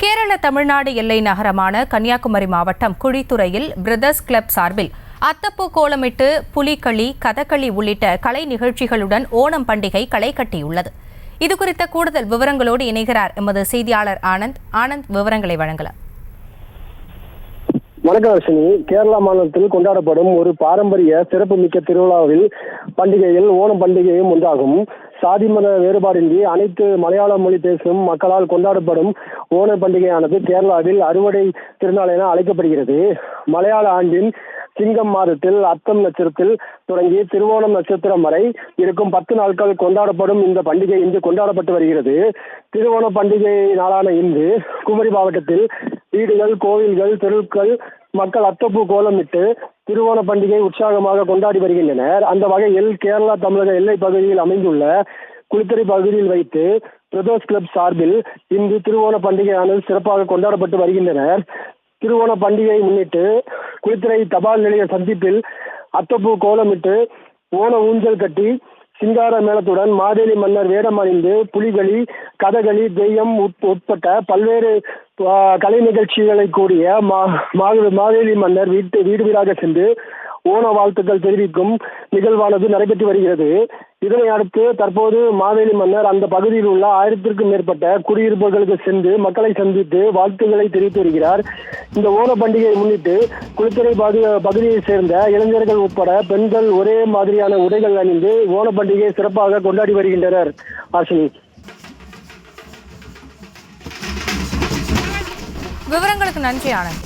கேரள தமிழ்நாடு எல்லை நகரமான கன்னியாகுமரி மாவட்டம் குழித்துறையில் பிரதர்ஸ் கிளப் சார்பில் அத்தப்பூ கோலமிட்டு புலிகளி, கதகளி உள்ளிட்ட கலை நிகழ்ச்சிகளுடன் ஓணம் பண்டிகை களை கட்டியுள்ளது. இதுகுறித்த கூடுதல் விவரங்களோடு இணைகிறார் எமது செய்தியாளர் ஆனந்த். விவரங்களை வழங்கலாம். வணக்கம் அர்ஷினி. கேரளா மாநிலத்தில் கொண்டாடப்படும் ஒரு பாரம்பரிய சிறப்புமிக்க திருவிழாவில் பண்டிகையில் ஓணம் பண்டிகையும் ஒன்றாகும். சாதி மத வேறுபாடின்றி அனைத்து மலையாள மொழி பேசும் மக்களால் கொண்டாடப்படும் ஓணம் பண்டிகையானது கேரளாவில் அறுவடை திருநாள் என அழைக்கப்படுகிறது. மலையாள ஆண்டின் சிங்கம் மாதத்தில் அத்தம் நட்சத்திரத்தில் தொடங்கி திருவோணம் நட்சத்திரம் வரை இருக்கும் 10 நாட்கள் கொண்டாடப்படும் இந்த பண்டிகை இன்று கொண்டாடப்பட்டு வருகிறது. திருவோண பண்டிகை நாளான இன்று குமரி மாவட்டத்தில் வீடுகள், கோவில்கள், தெருக்கள் மக்கள் அத்தப்பூ கோலமிட்டு திருவோண பண்டிகை உற்சாகமாக கொண்டாடி வருகின்றனர். அந்த வகையில் கேரளா தமிழக எல்லை பகுதியில் அமைந்துள்ள குளித்துறை பகுதியில் வைத்து பிரதர்ஸ் கிளப் சார்பில் இன்று திருவோண பண்டிகையானது சிறப்பாக கொண்டாடப்பட்டு வருகின்றனர். திருவோண பண்டிகையை முன்னிட்டு குளித்துறை தபால் நிலைய சந்திப்பில் அத்தப்பூ கோலமிட்டு ஓண ஊஞ்சல் கட்டி சிங்கார மேளத்துடன் மாவேலி மன்னர் வேடம் அணிந்து புலிகளி, கதகளி, தெய்யம் உட்பட்ட பல்வேறு கலை நிகழ்ச்சிகளை கூடிய மாவேலி மன்னர் வீடு வீடாக சென்று ஓண வாழ்த்துக்கள் தெரிவிக்கும் நிகழ்வானது நடைபெற்று வருகிறது. இதனை அடுத்து தற்போது மாவேலி மன்னர் அந்த பகுதியில் உள்ள 1000க்கும் மேற்பட்ட குடியிருப்புகளுக்கு சென்று மக்களை சந்தித்து வாழ்த்துக்களை தெரிவித்து வருகிறார். இந்த ஓண பண்டிகையை முன்னிட்டு குளித்துறை பகுதியை சேர்ந்த இளைஞர்கள் உட்பட பெண்கள் ஒரே மாதிரியான உடைகள் அணிந்து ஓண பண்டிகையை சிறப்பாக கொண்டாடி வருகின்றனர். ஆசினி, விவரங்களுக்கு நன்றி ஆனந்த்.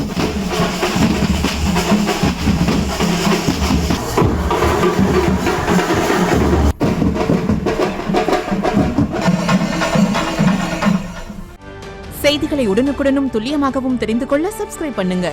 செய்திகளை உடனுக்குடனும் துல்லியமாகவும் தெரிந்து கொள்ள சப்ஸ்கிரைப் பண்ணுங்க.